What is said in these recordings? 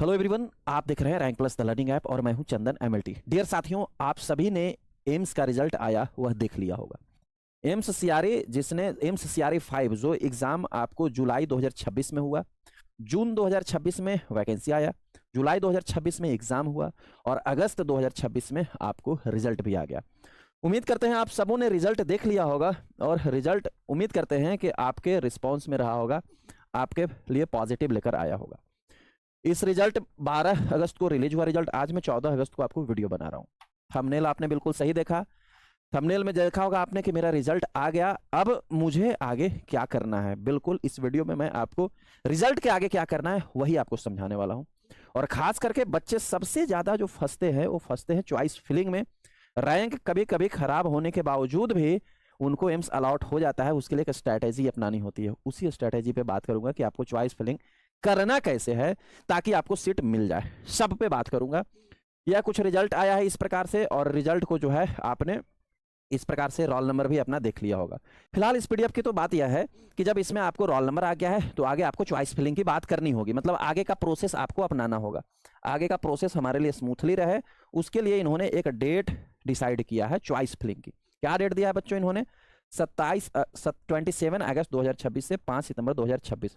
Hello everyone, आप देख रहे हैं rank plus the learning app और मैं हूं चंदन एमएलटी। डियर साथियों, आप सभी ने एम्स का रिजल्ट आया वह देख लिया होगा। एम्स सीआरए जिसने एम्स सीआरए 5 जो एग्जाम आपको जुलाई 2026 में हुआ, जून 2026 में वैकेंसी आया, जुलाई 2026 में एग्जाम हुआ और अगस्त 2026 में आपको रिजल्ट भी आ गया। उम्मीद करते हैं आप सबों ने रिजल्ट देख लिया होगा और रिजल्ट उम्मीद करते हैं कि आपके रिस्पॉन्स में रहा होगा, आपके लिए पॉजिटिव लेकर आया होगा। इस रिजल्ट 12 अगस्त को रिलीज हुआ रिजल्ट, आज मैं 14 अगस्त को आपको वीडियो बना रहा हूँ। थंबनेल आपने बिल्कुल सही देखा, थंबनेल में देखा होगा आपने कि मेरा रिजल्ट आ गया, अब मुझे आगे क्या करना है। बिल्कुल इस वीडियो में मैं आपको रिजल्ट के आगे क्या करना है वही आपको समझाने वाला हूँ। और खास करके बच्चे सबसे ज्यादा जो फंसते हैं वो फंसते हैं चॉइस फिलिंग में। रैंक कभी कभी खराब होने के बावजूद भी उनको एम्स अलॉट हो जाता है, उसके लिए एक स्ट्रैटेजी अपनानी होती है। उसी स्ट्रैटेजी पे बात करूंगा कि आपको चॉइस फिलिंग करना कैसे है ताकि आपको सीट मिल जाए, सब पे बात करूंगा। यह कुछ रिजल्ट आया है इस प्रकार से और रिजल्ट को जो है आपने इस प्रकार से रोल नंबर भी अपना देख लिया होगा। फिलहाल इस पीडीएफ की तो बात यह है कि जब इसमें आपको रोल नंबर आ गया है तो आगे आपको चॉइस फिलिंग की बात करनी होगी, मतलब आगे का प्रोसेस आपको अपनाना होगा। आगे का प्रोसेस हमारे लिए स्मूथली रहे उसके लिए इन्होंने एक डेट डिसाइड किया है चॉइस फिलिंग की। क्या डेट दिया है बच्चों इन्होंने? 27 अगस्त 2026 से 5 सितंबर 2026,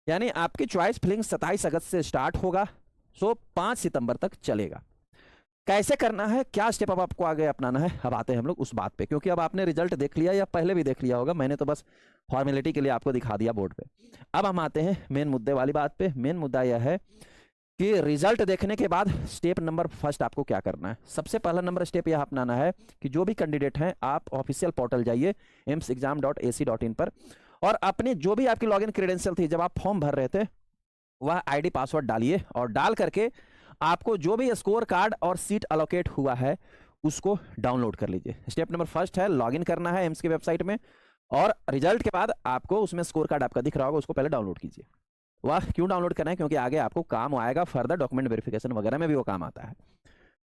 यानी आपकी चॉइस फिलिंग 27 अगस्त से स्टार्ट होगा, सो 5 सितंबर तक चलेगा। कैसे करना है, क्या स्टेप अब आपको आगे अपनाना है, अब आते हैं हम लोग उस बात पे, क्योंकि अब आपने रिजल्ट देख लिया या पहले भी देख लिया होगा, मैंने तो बस फॉर्मेलिटी के लिए आपको दिखा दिया बोर्ड पे। अब हम आते हैं मेन मुद्दे वाली बात पे। मेन मुद्दा यह है कि रिजल्ट देखने के बाद स्टेप नंबर फर्स्ट आपको क्या करना है। सबसे पहला नंबर स्टेप यह अपनाना है कि जो भी कैंडिडेट हैं आप ऑफिशियल पोर्टल जाइए emsexam.ac.in पर और अपनी जो भी आपकी लॉगिन क्रेडेंशियल थी जब आप फॉर्म भर रहे थे वह आईडी पासवर्ड डालिए और डाल करके आपको जो भी स्कोर कार्ड और सीट अलोकेट हुआ है उसको डाउनलोड कर लीजिए। स्टेप नंबर फर्स्ट है लॉगिन करना है एम्स की वेबसाइट में और रिजल्ट के बाद आपको उसमें स्कोर कार्ड आपका दिख रहा होगा, उसको पहले डाउनलोड कीजिए। वह क्यों डाउनलोड करना है? क्योंकि आगे आपको काम आएगा, फर्दर डॉक्यूमेंट वेरिफिकेशन वगैरह में भी वो काम आता है।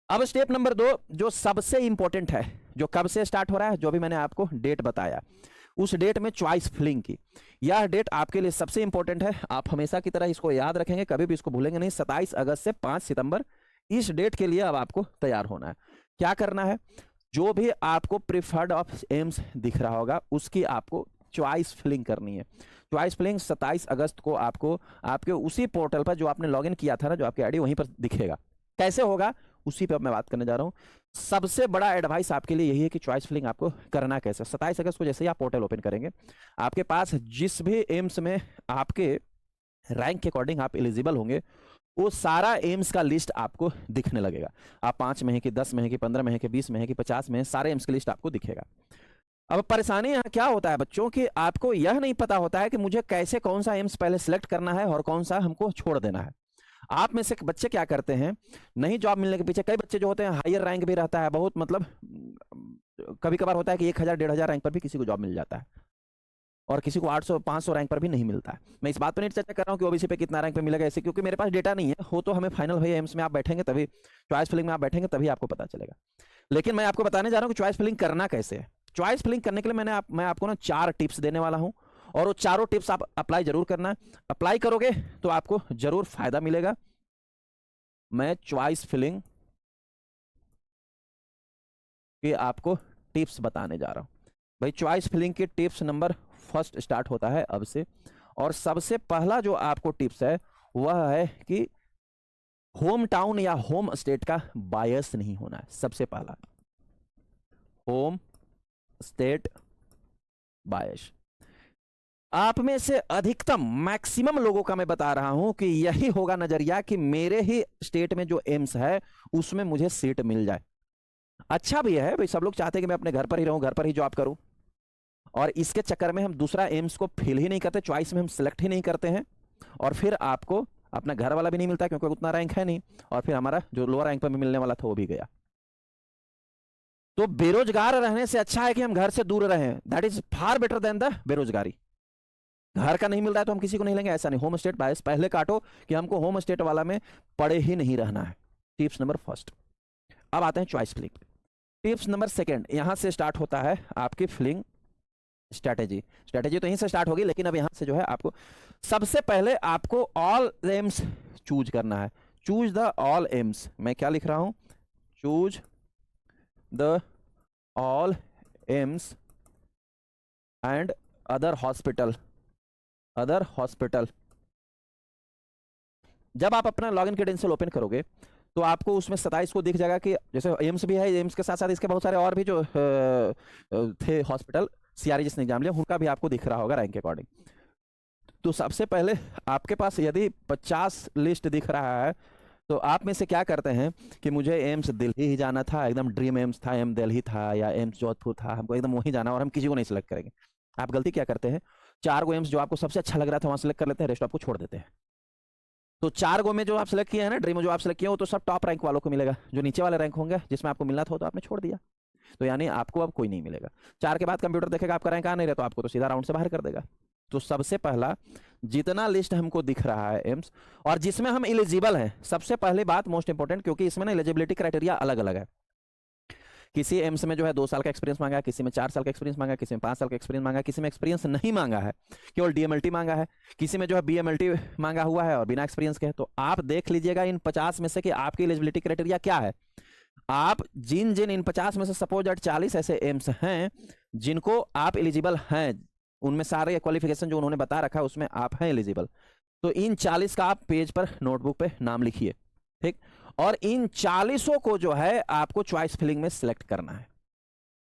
अब स्टेप नंबर 2 जो सबसे इंपॉर्टेंट है, जो कब से स्टार्ट हो रहा है, जो भी मैंने आपको डेट बताया उस डेट में चॉइस फिलिंग की, यह डेट आपके लिए सबसे इंपॉर्टेंट है। आप हमेशा की तरह इसको याद रखेंगे, कभी भी इसको भूलेंगे नहीं। 27 अगस्त से 5 सितंबर, इस डेट के लिए अब आपको तैयार होना है। क्या करना है? जो भी आपको प्रिफर्ड ऑफ एम्स दिख रहा होगा उसकी आपको चॉइस फिलिंग करनी है। चॉइस फिलिंग 27 अगस्त को आपको आपके उसी पोर्टल पर जो आपने लॉगिन किया था ना, जो आपकी आईडी वहीं पर दिखेगा। कैसे होगा उसी पे अब मैं बात करने जा रहा हूँ। सबसे बड़ा एडवाइस आपके लिए यही है कि चॉइस फिलिंग आपको करना कैसे। 27 अगस्त को जैसे ही आप पोर्टल ओपन करेंगे आपके पास जिस भी एम्स में आपके रैंक के अकॉर्डिंग आप एलिजिबल होंगे वो सारा एम्स का लिस्ट आपको दिखने लगेगा। आप 5 में है कि 10 में है कि 15 में है कि 20 में है कि 50 में है, सारे एम्स की लिस्ट आपको दिखेगा। अब परेशानी यहाँ क्या होता है बच्चों कि आपको यह नहीं पता होता है कि मुझे कैसे कौन सा एम्स पहले सिलेक्ट करना है और कौन सा हमको छोड़ देना है। आप में से बच्चे क्या करते हैं, नहीं जॉब मिलने के पीछे कई बच्चे जो होते हैं, हायर रैंक भी रहता है बहुत, मतलब कभी कभार होता है कि 1000-1500 रैंक पर भी किसी को जॉब मिल जाता है और किसी को 800-500 रैंक पर भी नहीं मिलता है। मैं इस बात पर नहीं चर्चा कर रहा हूँ कि ओबीसी पे कितना रैंक पे मिलेगा ऐसे, क्योंकि मेरे पास डेटा नहीं है। हो तो हमें फाइनल भाई एम्स में आप बैठेंगे तभी, चॉइस फिलिंग में आप बैठेंगे तभी आपको पता चलेगा। लेकिन मैं आपको बताने जा रहा हूँ कि चॉइस फिलिंग करना कैसे है। चॉइस फिलिंग करने के लिए मैं आपको ना 4 टिप्स देने वाला हूँ और वो चारों टिप्स आप अप्लाई जरूर करना। अप्लाई करोगे तो आपको जरूर फायदा मिलेगा। मैं चॉइस फिलिंग के आपको टिप्स बताने जा रहा हूं भाई। चॉइस फिलिंग के टिप्स नंबर फर्स्ट स्टार्ट होता है अब से, और सबसे पहला जो आपको टिप्स है वह है कि होम टाउन या होम स्टेट का बायस नहीं होना है। सबसे पहला होम स्टेट बायस। आप में से अधिकतम मैक्सिमम लोगों का मैं बता रहा हूं कि यही होगा नजरिया कि मेरे ही स्टेट में जो एम्स है उसमें मुझे सीट मिल जाए। अच्छा भी है भाई, सब लोग चाहते हैं कि मैं अपने घर पर ही रहूं, घर पर ही जॉब करूं, और इसके चक्कर में हम दूसरा एम्स को फिल ही नहीं करते, चॉइस में हम सिलेक्ट ही नहीं करते हैं और फिर आपको अपना घर वाला भी नहीं मिलता क्योंकि उतना रैंक है नहीं, और फिर हमारा जो लोअर रैंक पर भी मिलने वाला था वो भी गया। तो बेरोजगार रहने से अच्छा है कि हम घर से दूर रहें। That is far better than the बेरोजगारी। घर का नहीं मिल रहा है तो हम किसी को नहीं लेंगे, ऐसा नहीं। होम स्टेट बायस पहले काटो कि हमको होम स्टेट वाला में पड़े ही नहीं रहना है। Tips number first. अब आते हैं choice filling. Tips number second, यहां से स्टार्ट होता है आपकी फिलिंग स्ट्रैटेजी। स्ट्रैटेजी तो यहीं से स्टार्ट होगी, लेकिन अब यहां से जो है आपको सबसे पहले आपको ऑल एम्स चूज करना है। चूज द ऑल एम्स, मैं क्या लिख रहा हूं, choose the all AIIMS and other hospital, other hospital. जब आप अपना लॉगिन क्रेडेंशियल ओपन करोगे तो आपको उसमें 27 को दिख जाएगा कि जैसे एम्स भी है, एम्स के साथ साथ इसके बहुत सारे और भी जो थे हॉस्पिटल सीआरई जिसने एग्जाम लिया उनका भी आपको दिख रहा होगा रैंक के अकॉर्डिंग। तो सबसे पहले आपके पास यदि 50 लिस्ट दिख रहा है तो आप में से क्या करते हैं कि मुझे एम्स दिल्ली ही जाना था, एकदम ड्रीम एम्स था, एम दिल्ली था या एम्स जोधपुर था, हमको एकदम वहीं जाना और हम किसी को नहीं सिलेक्ट करेंगे। आप गलती क्या करते हैं, 4 गो एम्स जो आपको सबसे अच्छा लग रहा था वहां सेलेक्ट कर लेते हैं, रेस्ट आपको छोड़ देते हैं। तो 4 गो में जो आप सेलेक्ट किए हैं ना, ड्रीम जो आप सेलेक्ट किए हो तो सब टॉप रैंक वालों को मिलेगा, जो नीचे वाले रैंक होंगे जिसमें आपको मिलना था तो आपने छोड़ दिया, तो यानी आपको अब कोई नहीं मिलेगा। 4 के बाद कंप्यूटर देखेगा आपका रैंक आ नहीं रहा तो आपको तो सीधा राउंड से बाहर कर देगा। तो सबसे पहला जितना लिस्ट हमको दिख रहा है एम्स और जिसमें हम एलिजिबल हैं, सबसे पहली बात मोस्ट इंपोर्टेंट, क्योंकि इसमें ना एलिजिबिलिटी क्राइटेरिया अलग अलग है। किसी एम्स में जो है 2 साल का एक्सपीरियंस मांगा है, किसी में 4 साल का एक्सपीरियंस मांगा है, किसी में 5 साल का एक्सपीरियंस मांगा है, किसी में एक्सपीरियंस नहीं मांगा है, केवल डीएमएलटी मांगा है, किसी में जो है बीएमएलटी मांगा हुआ है और बिना एक्सपीरियंस के। तो आप देख लीजिएगा इन 50 में से कि आपकी एलिजिबिलिटी क्राइटेरिया क्या है। आप जिन जिन इन 50 में से सपोज 40 ऐसे एम्स हैं जिनको आप एलिजिबल हैं, उनमें सारे क्वालिफिकेशन जो उन्होंने बता रखा है उसमें आप हैं एलिजिबल, तो इन 40 का आप पेज पर नोटबुक पे नाम लिखिए, ठीक। और इन 40 को जो है आपको चॉइस फिलिंग में सिलेक्ट करना है।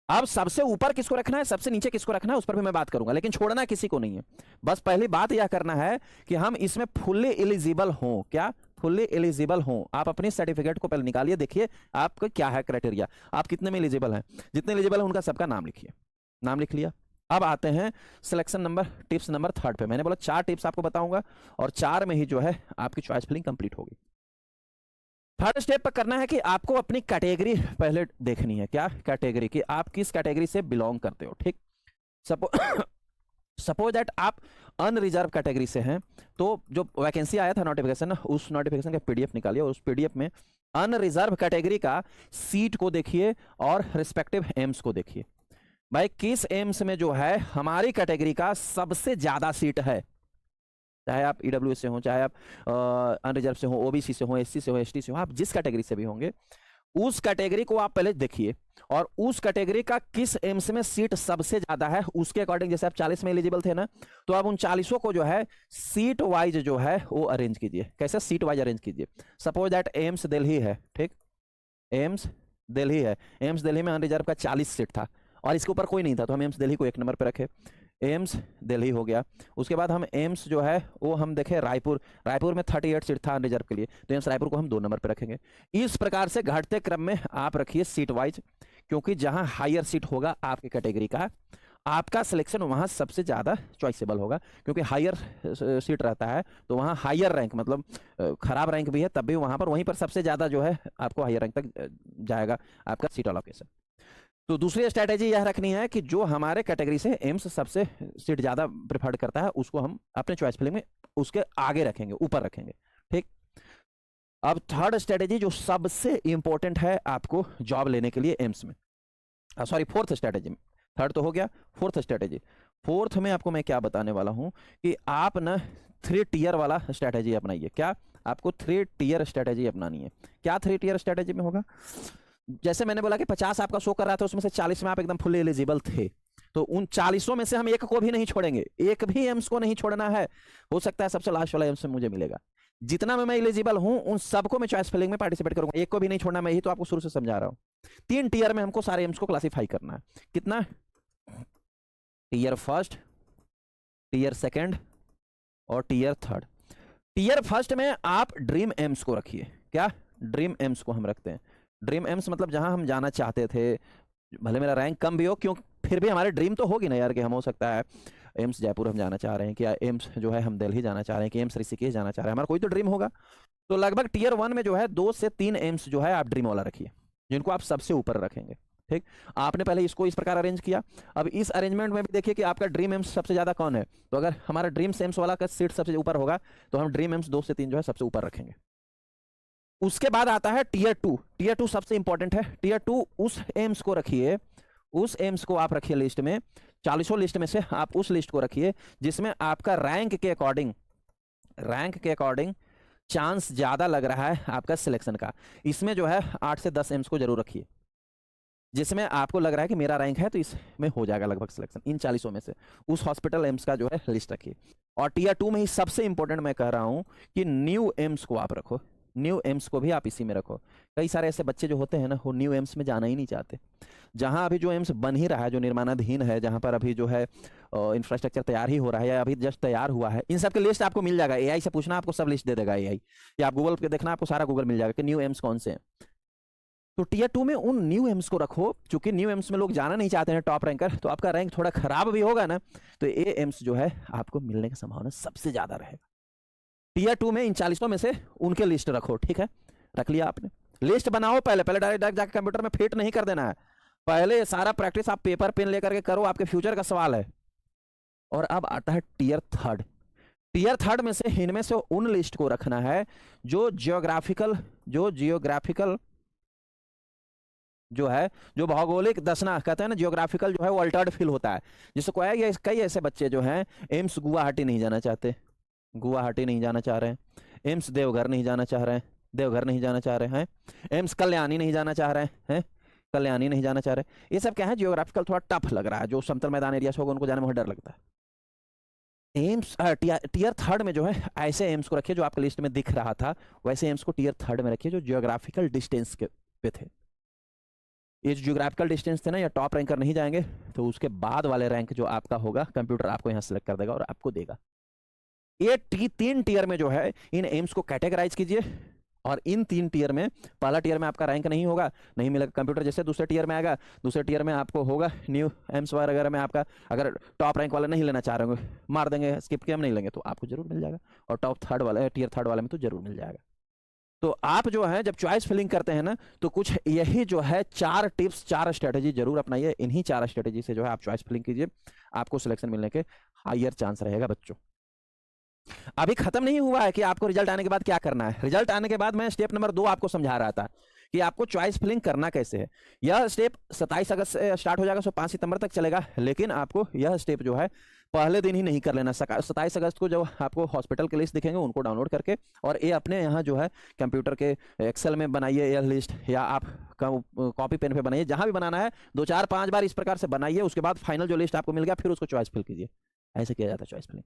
अब सबसे ऊपर किसको रखना है, सबसे नीचे किसको रखना है उस पर भी मैं बात करूंगा, लेकिन छोड़ना किसी को नहीं है। बस पहली बात यह करना है कि हम इसमें फुल्ली एलिजिबल हों। क्या फुल्ली एलिजिबल हों? आप अपनी सर्टिफिकेट को पहले निकालिए, देखिए आपका क्या है क्राइटेरिया, आप कितने में एलिजिबल हैं। जितने एलिजिबल हैं उनका सबका नाम लिखिए। नाम लिख लिया, अब आते हैं सिलेक्शन नंबर टिप्स नंबर 3 पे। मैंने बोला 4 टिप्स आपको बताऊंगा और 4 में ही जो है आपकी चॉइस फिलिंग कंप्लीट होगी। 3rd स्टेप पर करना है कि आपको अपनी कैटेगरी पहले देखनी है। क्या कैटेगरी, कि आप किस कैटेगरी से बिलोंग करते हो, ठीक। सपोज दैट आप अनरिजर्व कैटेगरी से हैं, तो जो वैकेंसी आया था नोटिफिकेशन, उस नोटिफिकेशन का पीडीएफ निकालिए और उस पीडीएफ में अनरिजर्व कैटेगरी का सीट को देखिए और रिस्पेक्टिव एम्स को देखिए। भाई किस एम्स में जो है हमारी कैटेगरी का सबसे ज्यादा सीट है, चाहे आप ईडब्ल्यूएस से हो, चाहे आप अनरिजर्व से हो, ओबीसी से हो, एससी से हो, एसटी से हो, आप जिस कैटेगरी से भी होंगे उस कैटेगरी को आप पहले देखिए और उस कैटेगरी का किस एम्स में सीट सबसे ज्यादा है उसके अकॉर्डिंग, जैसे आप 40 में एलिजिबल थे ना, तो आप उन 40 को जो है सीट वाइज जो है वो अरेंज कीजिए। कैसे सीट वाइज अरेंज कीजिए? सपोज दैट एम्स दिल्ली है, ठीक, एम्स दिल्ली है, एम्स दिल्ली में अनरिजर्व का 40 सीट था और इसके ऊपर कोई नहीं था, तो हम एम्स दिल्ली को 1 नंबर पे रखे, एम्स दिल्ली हो गया। उसके बाद हम एम्स जो है वो हम देखें रायपुर, रायपुर में 38 सीट था रिजर्व के लिए, तो एम्स रायपुर को हम 2 नंबर पे रखेंगे। इस प्रकार से घटते क्रम में आप रखिए सीट वाइज, क्योंकि जहां हायर सीट होगा आपकी कैटेगरी का, आपका सिलेक्शन वहां सबसे ज्यादा चॉइसेबल होगा, क्योंकि हायर सीट रहता है तो वहां हायर रैंक, मतलब खराब रैंक भी है तब भी वहां पर वहीं पर सबसे ज्यादा जो है आपको हायर रैंक तक जाएगा आपका सीट अलोकेशन। तो दूसरी स्ट्रैटेजी यह रखनी है कि जो हमारे कैटेगरी से एम्स सबसे सीट ज्यादा प्रिफर्ड करता है उसको हम अपने चॉइस फिलिंग में उसके आगे रखेंगे, ऊपर रखेंगे, ठीक। अब 3rd स्ट्रैटेजी जो सबसे इंपॉर्टेंट है आपको जॉब लेने के लिए एम्स में, सॉरी 4th स्ट्रैटेजी, 3rd तो हो गया, 4th स्ट्रैटेजी। 4th में आपको मैं क्या बताने वाला हूं कि आप ना 3 टियर वाला स्ट्रैटेजी अपनाइए। क्या आपको 3 टियर स्ट्रैटेजी अपनानी है? क्या 3 टियर स्ट्रैटेजी में होगा? जैसे मैंने बोला कि 50 आपका शो कर रहा था, उसमें से 40 में आप एकदम फुल एलिजिबल थे, तो उन 40 में से हम एक को भी नहीं छोड़ेंगे, एक भी एम्स को नहीं छोड़ना है। हो सकता है सबसे लास्ट वाला एम्स में मुझे मिलेगा, जितना में मैं एलिजिबल हूं उन सबको मैं चॉइस फिलिंग में पार्टिसिपेट करूंगा, एक को भी नहीं छोड़ना। मैं यही तो आपको शुरू से समझा रहा हूं। 3 टियर में हमको सारे एम्स को क्लासीफाई करना है। कितना? टियर 1, टियर 2 और टियर 3। टियर 1 में आप ड्रीम एम्स को रखिए। क्या ड्रीम एम्स को हम रखते हैं? ड्रीम एम्स मतलब जहां हम जाना चाहते थे, भले मेरा रैंक कम भी हो, क्यों फिर भी हमारे ड्रीम तो होगी ना यार, कि हम हो सकता है एम्स जयपुर हम जाना चाह रहे हैं, कि एम्स जो है हम दिल्ली जाना चाह रहे हैं, कि एम्स ऋषिकेश जाना चाह रहे हैं, हमारा कोई तो ड्रीम होगा। तो लगभग टियर 1 में जो है 2 से 3 एम्स जो है आप ड्रीम वाला रखिए, जिनको आप सबसे ऊपर रखेंगे, ठीक। आपने पहले इसको इस प्रकार अरेंज किया। अब इस अरेंजमेंट में भी देखिए कि आपका ड्रीम एम्स सबसे ज्यादा कौन है, तो अगर हमारा ड्रीम एम्स वाला का सीट सबसे ऊपर होगा तो हम ड्रीम एम्स 2 से 3 जो है सबसे ऊपर रखेंगे। उसके बाद आता है टियर 2। टियर 2 सबसे इंपॉर्टेंट है। टियर 2 उस एम्स को रखिए, उस एम्स को आप रखिए लिस्ट में, 40 लिस्ट में से आप उस लिस्ट को रखिए जिसमें आपका रैंक के अकॉर्डिंग चांस ज़्यादा लग रहा है आपका सिलेक्शन का, इसमें जो है 8 से 10 एम्स को जरूर रखिए, जिसमें आपको लग रहा है कि मेरा रैंक है तो इसमें हो जाएगा लगभग सिलेक्शन। इन 40 में से उस हॉस्पिटल एम्स का जो है लिस्ट रखिए। और टीयर 2 में ही सबसे इंपॉर्टेंट मैं कह रहा हूँ कि न्यू एम्स को आप रखो, न्यू एम्स को भी आप इसी में रखो। कई सारे ऐसे बच्चे जो होते हैं ना, वो न्यू एम्स में जाना ही नहीं चाहते। जहाँ अभी जो एम्स बन ही रहा है, जो निर्माणाधीन है, जहाँ पर अभी जो है इंफ्रास्ट्रक्चर तैयार ही हो रहा है या अभी जस्ट तैयार हुआ है, इन सब की लिस्ट आपको मिल जाएगा। एआई से पूछना, आपको सब लिस्ट दे देगा एआई, या आप गूगल पे देखना, आपको सारा गूगल मिल जाएगा कि न्यू एम्स कौन से हैं। तो टीयर 2 में उन न्यू एम्स को रखो, क्योंकि न्यू एम्स में लोग जाना नहीं चाहते हैं टॉप रैंकर, तो आपका रैंक थोड़ा खराब भी होगा ना, तो ए एम्स जो है आपको मिलने की संभावना सबसे ज्यादा रहेगा। टीयर 2 में इन 40 में से उनके लिस्ट रखो, ठीक है। रख लिया आपने, लिस्ट बनाओ, पहले डायरेक्ट जाकर कंप्यूटर में फिट नहीं कर देना है, पहले सारा प्रैक्टिस आप पेपर पेन लेकर के करो, आपके फ्यूचर का सवाल है। और अब आता है टीयर 3। टीयर 3 में से इनमें से उन लिस्ट को रखना है जो जियोग्राफिकल जो है, जो भौगोलिक दर्शना कहते हैं ना, जियोग्राफिकल जो है वो अल्टर्ड फील होता है। जिससे कोई है, कई ऐसे बच्चे जो हैं एम्स गुवाहाटी नहीं जाना चाहते, गुवाहाटी नहीं जाना चाह रहे हैं, एम्स देवघर नहीं जाना चाह रहे हैं, देवघर नहीं जाना चाह रहे हैं, एम्स कल्याणी नहीं जाना चाह रहे हैं, कल्याणी नहीं जाना चाह रहे। ये सब क्या है, जियोग्राफिकल थोड़ा टफ लग रहा है, जो समतल मैदान एरिया से होगा उनको जाने में डर लगता है। एम्स टीयर 3 में जो है ऐसे एम्स को रखिए जो आपके लिस्ट में दिख रहा था, वैसे एम्स को टीयर 3 में रखिए जो जियोग्राफिकल डिस्टेंस के पे थे। ये जो जियोग्राफिकल डिस्टेंस थे ना, या टॉप रैंकर नहीं जाएंगे, तो उसके बाद वाले रैंक जो आपका होगा कंप्यूटर आपको यहाँ सेलेक्ट कर देगा और आपको देगा। ये 3 टीयर में जो है इन एम्स को कैटेगराइज कीजिए, और इन 3 टीयर में पहला टीयर में आपका रैंक नहीं होगा, नहीं मिलेगा कंप्यूटर, जैसे दूसरे टीयर में आएगा, दूसरे टीयर में आपको होगा न्यू एम्स वगैरह में आपका, अगर टॉप रैंक वाला नहीं लेना चाह रहे होंगे, मार देंगे, स्किप किया, हम नहीं लेंगे, तो आपको जरूर मिल जाएगा। और टॉप 3 वाला, टीयर 3 वाले में तो जरूर मिल जाएगा। तो आप जो है जब चॉइस फिलिंग करते हैं ना, तो कुछ यही जो है 4 टिप्स, 4 स्ट्रेटेजी जरूर अपनाइए। इन्हीं 4 स्ट्रेटेजी से जो है आप चॉइस फिलिंग कीजिए, आपको सिलेक्शन मिलने के हायर चांस रहेगा बच्चों। अभी खत्म नहीं हुआ है कि आपको रिजल्ट आने के बाद क्या करना है। रिजल्ट आने के बाद मैं स्टेप नंबर 2 आपको समझा रहा था कि आपको चॉइस फिलिंग करना कैसे है। यह स्टेप 27 अगस्त से स्टार्ट हो जाएगा, सो 5 सितंबर तक चलेगा, लेकिन आपको यह स्टेप जो है पहले दिन ही नहीं कर लेना। 27 अगस्त को जब आपको हॉस्पिटल के लिस्ट दिखेंगे, उनको डाउनलोड करके और ये अपने यहाँ जो है कंप्यूटर के एक्सेल में बनाइए यह लिस्ट, या आप कॉपी पेन पे बनाइए, जहाँ भी बनाना है 2 4 5 बार इस प्रकार से बनाइए। उसके बाद फाइनल जो लिस्ट आपको मिल गया, फिर उसको चॉइस फिल कीजिए। ऐसे किया जाता है चॉइस फिलिंग।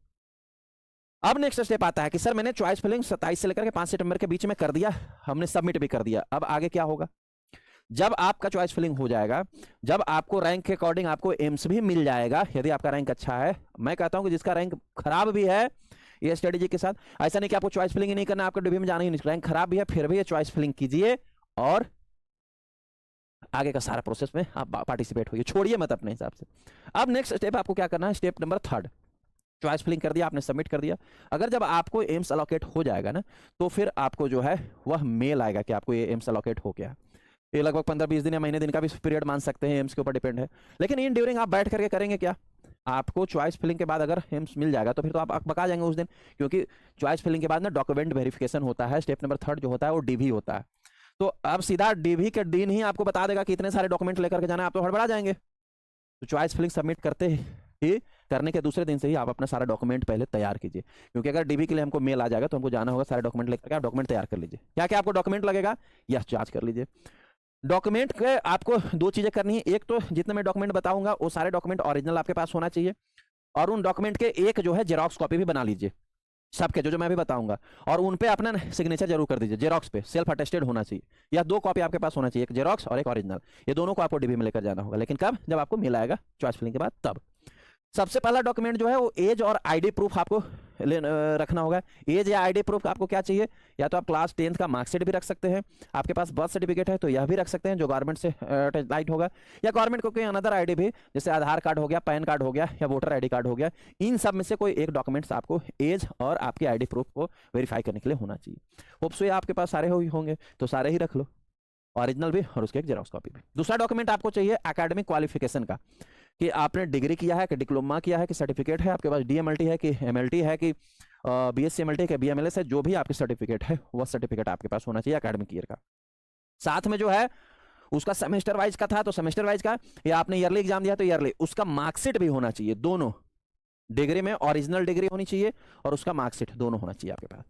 अब नेक्स्ट स्टेप आता है कि सर मैंने चॉइस फिलिंग 27 से लेकर के 5 सितंबर के बीच में कर दिया, हमने सबमिट भी कर दिया, अब आगे क्या होगा। जब आपका चॉइस फिलिंग हो जाएगा, जब आपको रैंक के अकॉर्डिंग आपको एम्स भी मिल जाएगा, यदि आपका रैंक अच्छा है, मैं कहता हूं कि जिसका रैंक खराब भी है, ये स्ट्रेटेजी के साथ, ऐसा नहीं कि आपको चॉइस फिलिंग ही नहीं करना, आपको डिबी में जाना ही नहीं, रैंक खराब भी है फिर भी ये चॉइस फिलिंग कीजिए और आगे का सारा प्रोसेस में आप पार्टिसिपेट होइए, छोड़िए मत अपने हिसाब से। अब नेक्स्ट स्टेप आपको क्या करना है, स्टेप नंबर 3। चॉइस फिलिंग कर दिया आपने, सबमिट कर दिया। अगर जब आपको एम्स अलोकेट हो जाएगा ना, तो फिर आपको जो है वह मेल आएगा कि आपको ये एम्स अलोकेट हो गया। ये लगभग 15-20 दिन या महीने दिन का भी पीरियड मान सकते हैं, एम्स के ऊपर डिपेंड है। लेकिन इन ड्यूरिंग आप बैठ करके करेंगे क्या, आपको चॉइस फिलिंग के बाद अगर एम्स मिल जाएगा तो फिर तो आप बका जाएंगे उस दिन, क्योंकि चॉइस फिलिंग के बाद ना डॉक्यूमेंट वेरिफिकेशन होता है। स्टेप नंबर 3 जो होता है वो डीवी होता है। तो अब सीधा डीवी के दिन ही आपको बता देगा कि इतने सारे डॉक्यूमेंट लेकर के जाना है, आप तो हड़बड़ा जाएंगे। तो चॉइस फिलिंग सबमिट करते ही करने के दूसरे दिन से ही आप अपना सारा डॉक्यूमेंट पहले तैयार कीजिए, क्योंकि अगर डीबी के लिए हमको मेल आ जाएगा तो हमको जाना होगा, सारे डॉक्यूमेंट लेकर आप डॉक्यूमेंट तैयार कर लीजिए। क्या क्या आपको डॉक्यूमेंट लगेगा, यह जांच कर लीजिए। डॉक्यूमेंट के आपको 2 चीजें करनी है, एक तो जितने मैं डॉक्यूमेंट बताऊंगा वो सारे डॉक्यूमेंट ओरिजिनल आपके पास होना चाहिए, और उन डॉक्यूमेंट के एक जो है जेरॉक्स कॉपी भी बना लीजिए सबके, जो मैं भी बताऊंगा, और उन पे अपना सिग्नेचर जरूर कर दीजिए, जेरॉक्स पे सेल्फ अटेस्टेड होना चाहिए, या 2 कॉपी आपके पास होना चाहिए, एक जेरॉक्स और एक ओरिजिनल। ये दोनों को आपको डीबी में लेकर जाना होगा, लेकिन कब, जब आपको मिल आएगा चॉइस फिलिंग के बाद तब। सबसे पहला डॉक्यूमेंट जो है वो एज और आईडी प्रूफ आपको रखना होगा। एज या आईडी प्रूफ आपको क्या चाहिए, या तो आप क्लास 10th का मार्कशीट भी रख सकते हैं, आपके पास बर्थ सर्टिफिकेट है तो यह भी रख सकते हैं जो गवर्नमेंट से अटैच होगा, या गवर्नमेंट को कोई अनदर आईडी भी, जैसे आधार कार्ड हो गया, पैन कार्ड हो गया, या वोटर आईडी कार्ड हो गया। इन सब में से कोई एक डॉक्यूमेंट्स आपको एज और आपके आईडी प्रूफ को वेरीफाई करने के लिए होना चाहिए। होप सो ये आपके पास सारे होंगे, तो सारे ही रख लो, ओरिजिनल भी और उसके एक जेरॉक्स कॉपी भी। दूसरा डॉक्यूमेंट आपको चाहिए एकेडमिक क्वालिफिकेशन का, कि आपने डिग्री किया है कि डिप्लोमा किया है कि सर्टिफिकेट है आपके पास, डीएमएलटी है कि एमएलटी है कि बीएससी एमएलटी है, बीएमएलएस है, जो भी आपकी सर्टिफिकेट है वह सर्टिफिकेट आपके पास होना चाहिए एकेडमिक ईयर का। साथ में जो है उसका सेमेस्टर वाइज का था तो सेमेस्टर वाइज का, या आपने ईयरली एग्जाम दिया तो ईयरली, उसका मार्कशीट भी होना चाहिए। दोनों डिग्री में ओरिजिनल डिग्री होनी चाहिए और उसका मार्कशीट दोनों होना चाहिए आपके पास।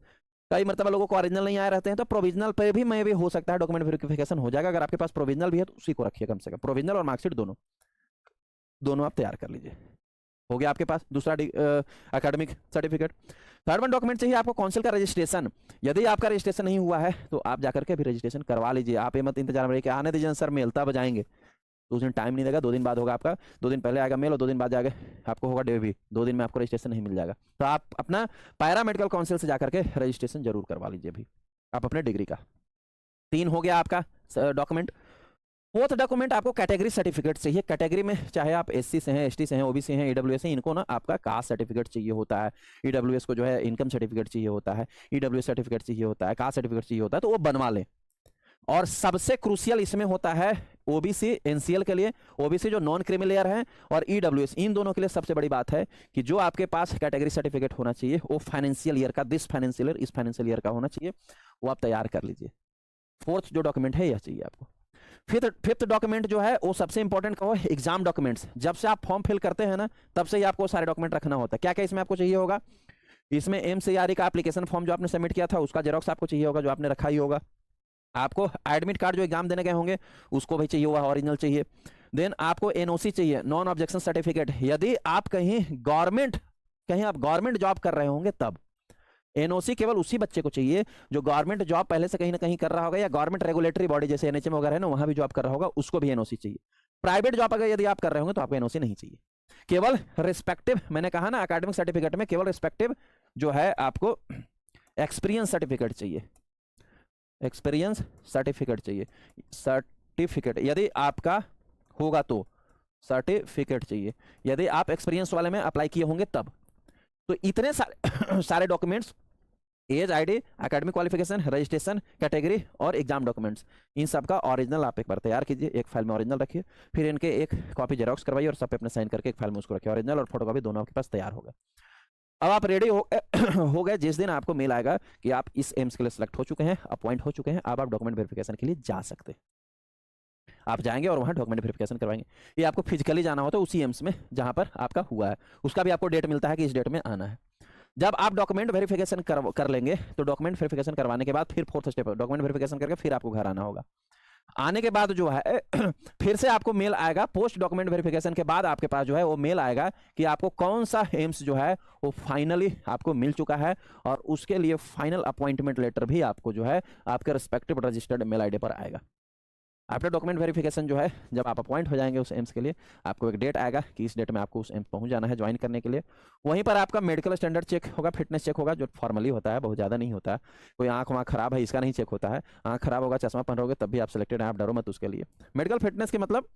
कई मरतबा लोगों को ओरिजिनल नहीं आए रहते हैं, तो प्रोविजनल पे भी मैं भी हो सकता है डॉक्यूमेंट वेरिफिकेशन हो जाएगा। अगर आपके पास प्रोविजनल भी है तो उसी को रखिए, कम से कम प्रोविजनल और मार्कशीट दोनों दोनों आप तैयार कर लीजिए। हो गया आपके पास दूसरा academic certificate. Third one document चाहिए आपको काउंसिल का रजिस्ट्रेशन। यदि आपका रजिस्ट्रेशन नहीं हुआ है तो आप जाकर के भी रजिस्ट्रेशन करवा लीजिए। आप ये मत इंतजार में रहिए कि आने दीजिए सर मेल तब जाएंगे, तो उस दिन टाइम नहीं देगा। 2 दिन बाद होगा आपका, 2 दिन पहले आएगा मेल और 2 दिन बाद जाएगा आपको होगा डे भी, 2 दिन में आपको रजिस्ट्रेशन नहीं मिल जाएगा। तो आप अपना पैरा मेडिकल काउंसिल से जाकर के रजिस्ट्रेशन जरूर करवा लीजिए भी आप अपने डिग्री का। 3 हो गया आपका डॉक्यूमेंट। फोर्थ डॉक्यूमेंट आपको कैटेगरी सर्टिफिकेट चाहिए। कैटेगरी में चाहे आप एससी से हैं, एसटी से हैं, ओबीसी हैं, ईडब्ल्यूएस हैं, इनको ना आपका कास्ट सर्टिफिकेट चाहिए होता है। ईडब्ल्यूएस को जो है इनकम सर्टिफिकेट चाहिए होता है, ईडब्ल्यूएस सर्टिफिकेट चाहिए होता है, कास्ट सर्टिफिकेट चाहिए होता है, तो वो बनवा लें। और सबसे क्रूशियल इसमें होता है ओबीसी एनसीएल के लिए, ओबीसी जो नॉन क्रीमी लेयर है, और ईडब्ल्यूएस, इन दोनों के लिए सबसे बड़ी बात है कि जो आपके पास कैटेगरी सर्टिफिकेट होना चाहिए वो फाइनेंशियल ईयर का, दिस फाइनेंशियल ईयर, इस फाइनेंशियल ईयर का होना चाहिए, वो आप तैयार कर लीजिए। फोर्थ जो डॉक्यूमेंट है यह चाहिए आपको। फिफ्थ डॉक्यूमेंट जो है वो सबसे इंपॉर्टेंट कहो एग्जाम डॉक्यूमेंट्स। जब से आप फॉर्म फिल करते हैं ना तब से ही आपको सारे डॉक्यूमेंट रखना होता है। क्या क्या इसमें आपको चाहिए होगा? इसमें एमसीआरई का एप्लीकेशन फॉर्म जो आपने सबमिट किया था उसका जेरॉक्स आपको चाहिए होगा, जो आपने रखा ही होगा। आपको एडमिट कार्ड जो एग्जाम देने गए होंगे उसको भी चाहिए होगा, ओरिजिनल चाहिए। देन आपको एनओसी चाहिए, नॉन ऑब्जेक्शन सर्टिफिकेट। यदि आप कहीं आप गवर्नमेंट जॉब कर रहे होंगे तब एनओसी केवल उसी बच्चे को चाहिए जो गवर्नमेंट जॉब पहले से कहीं ना कहीं कर रहा होगा, या गवर्नमेंट रेगुलेटरी बॉडी जैसे एनएचएम वगैरह है ना, वहां भी जॉब कर रहा होगा, उसको भी एनओसी चाहिए। प्राइवेट जॉब अगर यदि आप कर रहे होंगे तो आपको एनओसी नहीं चाहिए। केवल रिस्पेक्टिव, मैंने कहा ना एकेडमिक सर्टिफिकेट में केवल रिस्पेक्टिव जो है आपको एक्सपीरियंस सर्टिफिकेट चाहिए, एक्सपीरियंस सर्टिफिकेट चाहिए। सर्टिफिकेट यदि आपका होगा तो सर्टिफिकेट चाहिए, यदि आप एक्सपीरियंस वाले में अप्लाई किए होंगे तब। तो इतने सारे documents, age, ID, academic qualification, registration, category और एग्जाम डॉक्यूमेंट्स, इन सब का ओरिजिनल आप एक बार तैयार कीजिए, एक फाइल में ओरिजिनल रखिए, फिर इनके एक कॉपी जेरॉक्स करवाइए और सब पे अपने साइन करके एक फाइल में उसको रखिए। ओरिजिनल और फोटोकॉपी दोनों आपके पास तैयार होगा। अब आप रेडी हो गए। जिस दिन आपको मेल आएगा कि आप इस एम्स के लिए सिलेक्ट हो चुके हैं, अपॉइंट हो चुके हैं, अब आप डॉक्यूमेंट वेरिफिकेशन के लिए जा सकते हैं। आप जाएंगे और वहाँ डॉक्यूमेंट वेरिफिकेशन करवाएंगे। ये आपको फिजिकली जाना होता है उसी एम्स में जहाँ पर आपका हुआ है, उसका भी आपको डेट मिलता है कि इस डेट में आना है। जब आप डॉक्यूमेंट वेरिफिकेशन कर लेंगे तो डॉक्यूमेंट वेरिफिकेशन करवाने के बाद फिर फोर्थ स्टेप डॉक्यूमेंट वेरिफिकेशन करके फिर आपको घर आना होगा। आने के बाद जो है फिर से आपको मेल आएगा, पोस्ट डॉक्यूमेंट वेरिफिकेशन के बाद आपके पास जो है वो मेल आएगा कि आपको कौन सा एम्स जो है वो फाइनली आपको मिल चुका है, और उसके लिए फाइनल अपॉइंटमेंट लेटर भी आपको जो है आपके रिस्पेक्टिव रजिस्टर्ड मेल आईडी पर आएगा। आफ्टर डॉक्यूमेंट वेरिफिकेशन जो है जब आप अपॉइंट हो जाएंगे उस एम्स के लिए, आपको एक डेट आएगा कि इस डेट में आपको उस एम्स पहुंच जाना है ज्वाइन करने के लिए। वहीं पर आपका मेडिकल स्टैंडर्ड चेक होगा, फिटनेस चेक होगा, जो फॉर्मली होता है, बहुत ज़्यादा नहीं होता है। कोई आँख वहाँ खराब है इसका नहीं चेक होता है, आँख खराब होगा, चश्मा पहन रहोगे तब भी आप सिलेक्टेड हैं, आप डरो मत उसके लिए। मेडिकल फिटनेस के मतलब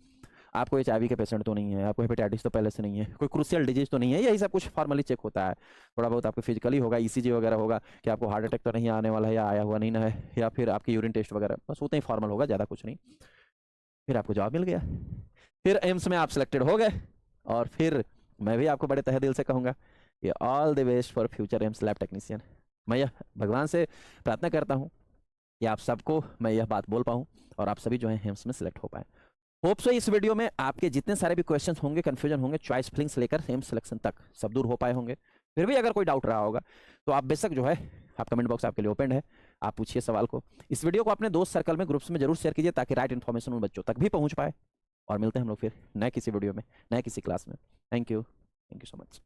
आपको HIV के पेशेंट तो नहीं है, आपको हेपेटाइटिस तो पहले से नहीं है, कोई क्रूशियल डिजीज तो नहीं है, यही सब कुछ फॉर्मली चेक होता है। थोड़ा बहुत आपको फिजिकली होगा, ECG वगैरह होगा कि आपको हार्ट अटैक तो नहीं आने वाला है या आया हुआ नहीं ना है, या फिर आपकी यूरिन टेस्ट वगैरह, बस उतना ही फॉर्मल होगा, ज़्यादा कुछ नहीं। फिर आपको जॉब मिल गया, फिर एम्स में आप सिलेक्टेड हो गए, और फिर मैं भी आपको बड़े तहे दिल से कहूँगा कि all the best for future AIIMS lab technician. मैं यह भगवान से प्रार्थना करता हूँ कि आप सबको मैं यह बात बोल पाऊँ और आप सभी जो है एम्स में सिलेक्ट हो पाए। होप सो इस वीडियो में आपके जितने सारे भी क्वेश्चंस होंगे, कन्फ्यूजन होंगे, चॉइस फिलिंग से लेकर एम्स सिलेक्शन तक सब दूर हो पाए होंगे। फिर भी अगर कोई डाउट रहा होगा तो आप बेशक जो है आप कमेंट बॉक्स आपके लिए ओपन है, आप पूछिए सवाल को। इस वीडियो को अपने दोस्त सर्कल में, ग्रुप्स में जरूर शेयर कीजिए ताकि राइट इन्फॉर्मेशन उन बच्चों तक भी पहुंच पाए। और मिलते हैं हम लोग फिर नए किसी वीडियो में, नए किसी क्लास में। Thank you so much.